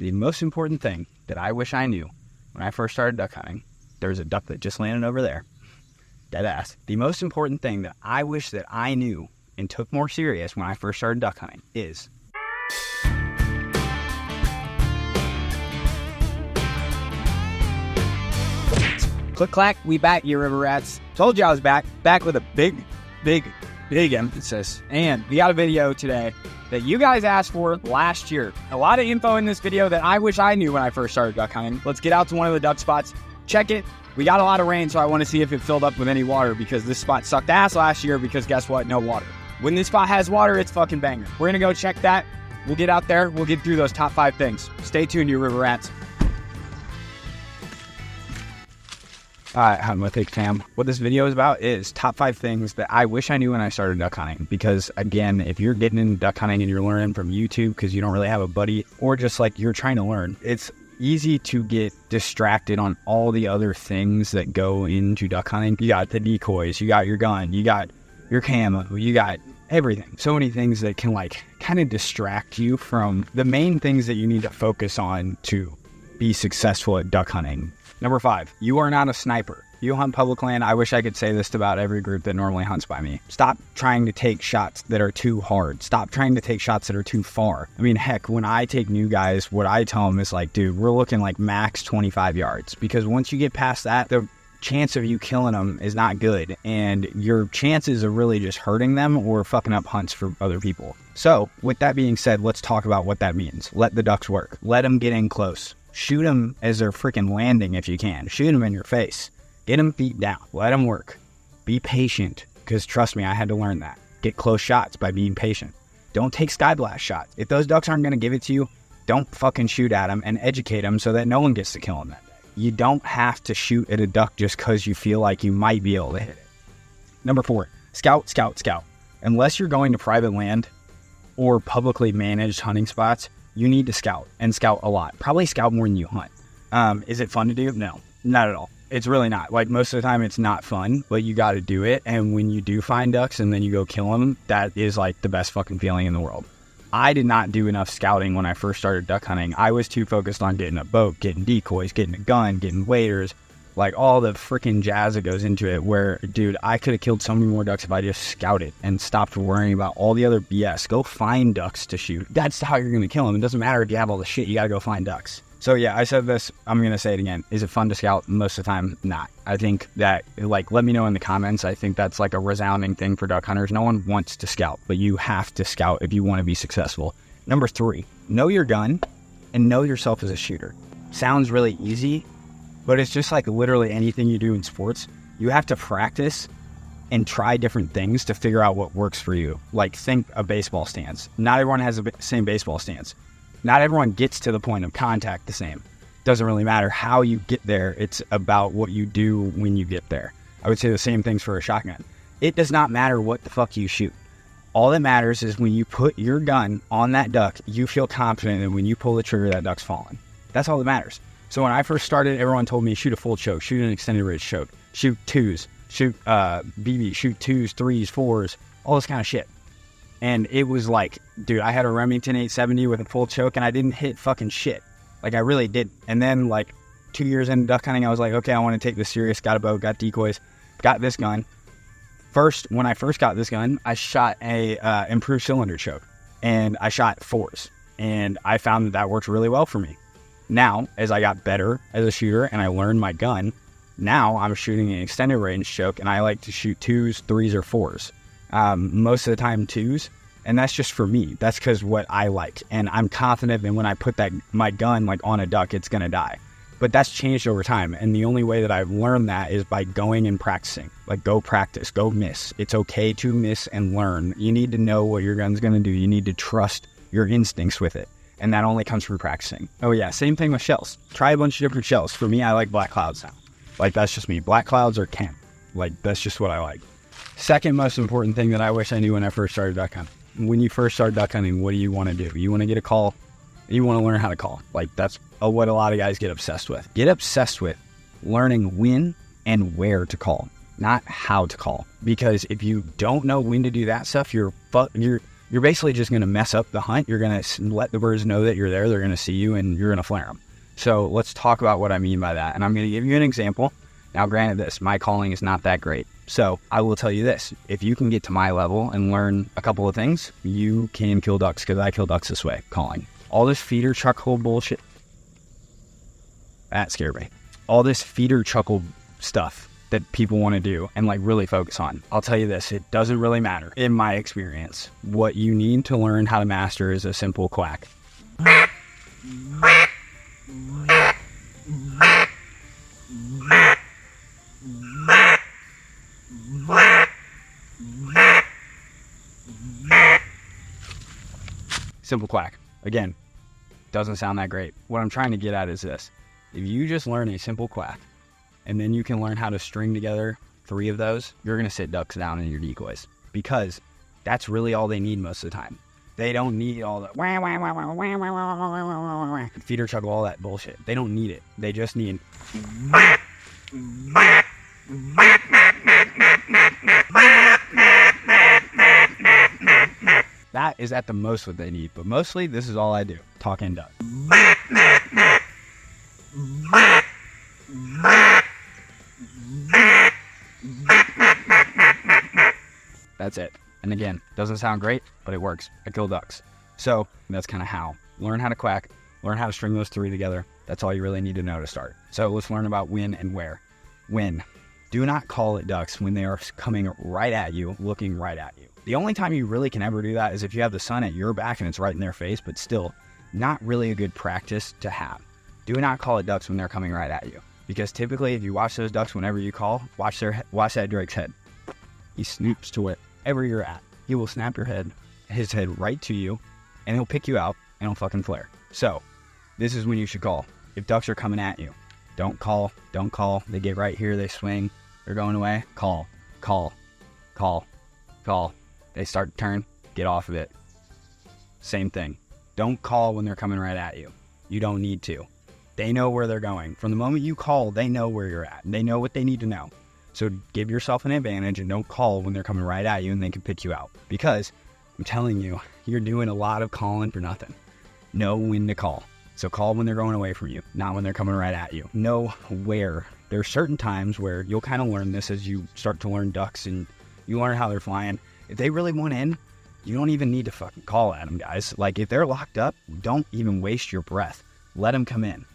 the most important thing that I wish I knew when I first started duck hunting, there's a duck that just landed over there. Dead ass. The most important thing that I wish that I knew and took more serious when I first started duck hunting is click clack, we back, you river rats. Told you I was back with a big emphasis. And we got a video today that you guys asked for last year. A lot of info in this video that I wish I knew when I first started duck hunting. Let's get out to one of the duck spots, check it. We got a lot of rain, so I want to see if it filled up with any water, because this spot sucked ass last year because guess what? No water. When this spot has water, it's fucking banger. We're going to go check that. We'll get out there. We'll get through those top 5 things. Stay tuned, you river rats. Alright, I'm with Big Fam. What this video is about is top 5 things that I wish I knew when I started duck hunting. Because again, if you're getting into duck hunting and you're learning from YouTube because you don't really have a buddy, or just like you're trying to learn, it's easy to get distracted on all the other things that go into duck hunting. You got the decoys, you got your gun, you got your camo, you got everything. So many things that can like kind of distract you from the main things that you need to focus on to be successful at duck hunting. Number 5, you are not a sniper. You hunt public land. I wish I could say this to about every group that normally hunts by me. Stop trying to take shots that are too hard. Stop trying to take shots that are too far. I mean, heck, when I take new guys, what I tell them is like, dude, we're looking like max 25 yards. Because once you get past that, the chance of you killing them is not good. And your chances of really just hurting them or fucking up hunts for other people. So with that being said, let's talk about what that means. Let the ducks work. Let them get in close. Shoot them as they're freaking landing if you can. Shoot them in your face. Get them feet down. Let them work. Be patient, because trust me, I had to learn that. Get close shots by being patient. Don't take sky blast shots. If those ducks aren't going to give it to you, don't fucking shoot at them, and educate them so that no one gets to kill them that day. You don't have to shoot at a duck just because you feel like you might be able to hit it. Number 4, scout, scout, scout. Unless you're going to private land or publicly managed hunting spots, you need to scout, and scout a lot. Probably scout more than you hunt. Is it fun to do? No, not at all. It's really not. Like, most of the time it's not fun, but you got to do it. And when you do find ducks and then you go kill them, that is like the best fucking feeling in the world. I did not do enough scouting when I first started duck hunting. I was too focused on getting a boat, getting decoys, getting a gun, getting waders, like all the freaking jazz that goes into it, where, dude, I could have killed so many more ducks if I just scouted and stopped worrying about all the other BS. Go find ducks to shoot. That's how you're going to kill them. It doesn't matter if you have all the shit. You got to go find ducks. So yeah, I said this, I'm going to say it again. Is it fun to scout? Most of the time, not. I think that, like, let me know in the comments. I think that's like a resounding thing for duck hunters. No one wants to scout, but you have to scout if you want to be successful. Number 3, know your gun and know yourself as a shooter. Sounds really easy, but it's just like literally anything you do in sports. You have to practice and try different things to figure out what works for you. Like, think a baseball stance. Not everyone has the same baseball stance. Not everyone gets to the point of contact the same. Doesn't really matter how you get there. It's about what you do when you get there. I would say the same things for a shotgun. It does not matter what the fuck you shoot. All that matters is when you put your gun on that duck, you feel confident that when you pull the trigger, that duck's falling. That's all that matters. So when I first started, everyone told me shoot a full choke, shoot an extended range choke, shoot 2s, shoot BB, shoot 2s, 3s, 4s, all this kind of shit. And it was like, dude, I had a Remington 870 with a full choke and I didn't hit fucking shit. Like, I really didn't. And then like 2 years into duck hunting, I was like, okay, I want to take this serious. Got a bow, got decoys, got this gun. When I first got this gun, I shot a improved cylinder choke, and I shot 4s. And I found that worked really well for me. Now, as I got better as a shooter and I learned my gun, now I'm shooting an extended range choke, and I like to shoot 2s, 3s, or 4s. Most of the time 2s, and that's just for me. That's because what I like, and I'm confident that when I put my gun like on a duck, it's gonna die. But that's changed over time, and the only way that I've learned that is by going and practicing. Like, go practice, go miss. It's okay to miss and learn. You need to know what your gun's gonna do. You need to trust your instincts with it, and that only comes from practicing. Oh yeah, same thing with shells. Try a bunch of different shells. For me, I like black clouds now. Like, that's just me. Black clouds or Kent. Like, that's just what I like. Second most important thing that I wish I knew when I first started duck hunting. When you first start duck hunting, what do you want to do? You want to get a call. You want to learn how to call. Like, that's what a lot of guys get obsessed with. Get obsessed with learning when and where to call, not how to call. Because if you don't know when to do that stuff, you're you're basically just going to mess up the hunt. You're going to let the birds know that you're there. They're going to see you and you're going to flare them. So let's talk about what I mean by that. And I'm going to give you an example. Now, granted, my calling is not that great. So I will tell you this. If you can get to my level and learn a couple of things, you can kill ducks, because I kill ducks this way, calling. All this feeder chuckle bullshit, that scared me. All this feeder chuckle stuff that people want to do and like really focus on. I'll tell you this, it doesn't really matter in my experience. What you need to learn how to master is a simple quack. Simple quack. Again, doesn't sound that great. What I'm trying to get at is this. If you just learn a simple quack, and then you can learn how to string together 3 of those, you're going to sit ducks down in your decoys, because that's really all they need most of the time. They don't need all the feeder chuckle, all that bullshit. They don't need it. They just need that is at the most what they need. But mostly, this is all I do. Talk and duck. That's it. And again, doesn't sound great, but it works. I kill ducks. So that's kind of how. Learn how to quack. Learn how to string those 3 together. That's all you really need to know to start. So let's learn about when and where. When. Do not call at ducks when they are coming right at you, looking right at you. The only time you really can ever do that is if you have the sun at your back and it's right in their face, but still not really a good practice to have. Do not call at ducks when they're coming right at you. Because typically, if you watch those ducks whenever you call, watch that drake's head. He snoops to wherever you're at. He will snap his head right to you, and he'll pick you out, and he'll fucking flare. So, this is when you should call. If ducks are coming at you, don't call. They get right here, they swing, they're going away. Call. They start to turn, get off of it. Same thing. Don't call when they're coming right at you. You don't need to. They know where they're going. From the moment you call, they know where you're at. They know what they need to know. So give yourself an advantage and don't call when they're coming right at you and they can pick you out. Because I'm telling you, you're doing a lot of calling for nothing. Know when to call. So call when they're going away from you, not when they're coming right at you. Know where. There are certain times where you'll kind of learn this as you start to learn ducks and you learn how they're flying. If they really want in, you don't even need to fucking call at them, guys. Like, if they're locked up, don't even waste your breath. Let them come in.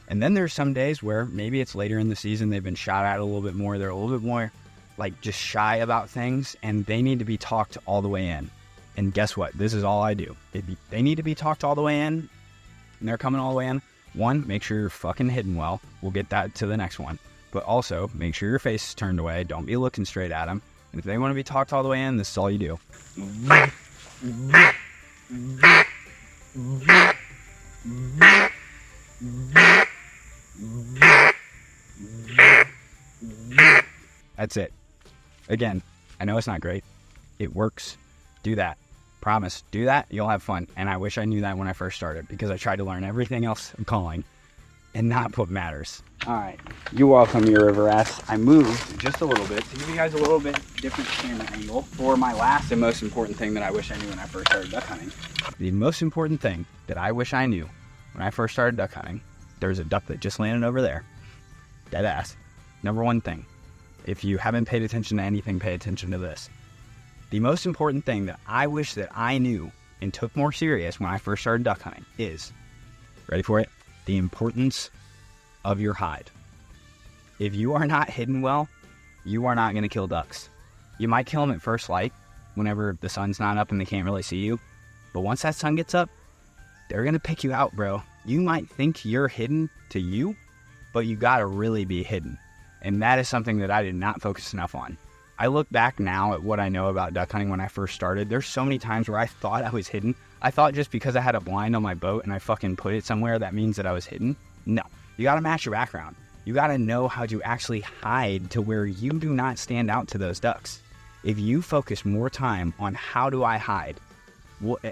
And then there's some days where maybe it's later in the season, they've been shot at a little bit more. They're a little bit more, like, just shy about things, and they need to be talked all the way in. And guess what? This is all I do. If they need to be talked all the way in, and they're coming all the way in, 1, make sure you're fucking hidden well. We'll get that to the next one. But also, make sure your face is turned away. Don't be looking straight at them. And if they want to be talked all the way in, this is all you do. That's it. Again, I know it's not great. It works. Do that. Promise. Do that. You'll have fun. And I wish I knew that when I first started, because I tried to learn everything else I'm calling and not what matters. All right. You're welcome, you river ass. I moved just a little bit to give you guys a little bit different camera angle for my last and most important thing that I wish I knew when I first started duck hunting. The most important thing that I wish I knew when I first started duck hunting, there's a duck that just landed over there. Dead ass. Number 1 thing. If you haven't paid attention to anything, pay attention to this. The most important thing that I wish that I knew and took more serious when I first started duck hunting is, ready for it? The importance of your hide. If you are not hidden well, you are not going to kill ducks. You might kill them at first light, whenever the sun's not up and they can't really see you. But once that sun gets up, they're going to pick you out, bro. You might think you're hidden to you, but you got to really be hidden. And that is something that I did not focus enough on. I look back now at what I know about duck hunting when I first started. There's so many times where I thought I was hidden. I thought just because I had a blind on my boat and I fucking put it somewhere, that means that I was hidden. No. You got to match your background. You got to know how to actually hide to where you do not stand out to those ducks. If you focus more time on how do I hide,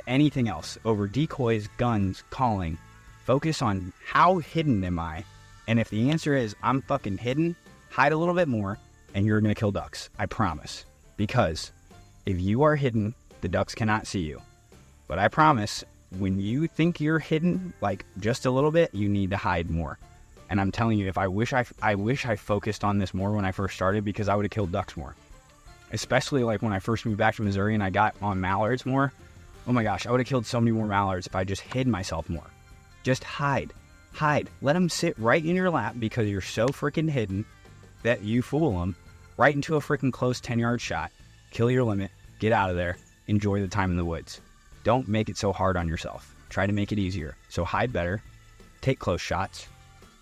anything else over decoys, guns, calling, focus on how hidden am I. And if the answer is I'm fucking hidden, hide a little bit more and you're going to kill ducks. I promise. Because if you are hidden, the ducks cannot see you. But I promise, when you think you're hidden, like just a little bit, you need to hide more. And I'm telling you, if I wish I focused on this more when I first started, because I would have killed ducks more. Especially like when I first moved back to Missouri and I got on mallards more. Oh my gosh, I would have killed so many more mallards if I just hid myself more. Just hide. Hide. Let them sit right in your lap because you're so freaking hidden that you fool them right into a freaking close 10-yard shot. Kill your limit. Get out of there. Enjoy the time in the woods. Don't make it so hard on yourself. Try to make it easier. So hide better. Take close shots.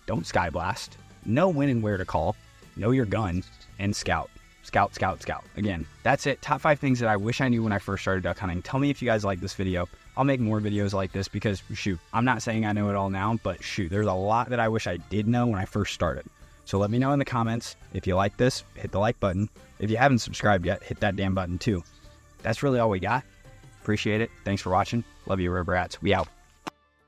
Don't sky blast. Know when and where to call. Know your gun. And scout. Scout, scout, scout. Again, that's it. Top 5 things that I wish I knew when I first started duck hunting. Tell me if you guys like this video. I'll make more videos like this because, shoot, I'm not saying I know it all now, but shoot, there's a lot that I wish I did know when I first started. So let me know in the comments. If you like this, hit the like button. If you haven't subscribed yet, hit that damn button too. That's really all we got. Appreciate it. Thanks for watching. Love you, River Rats. We out.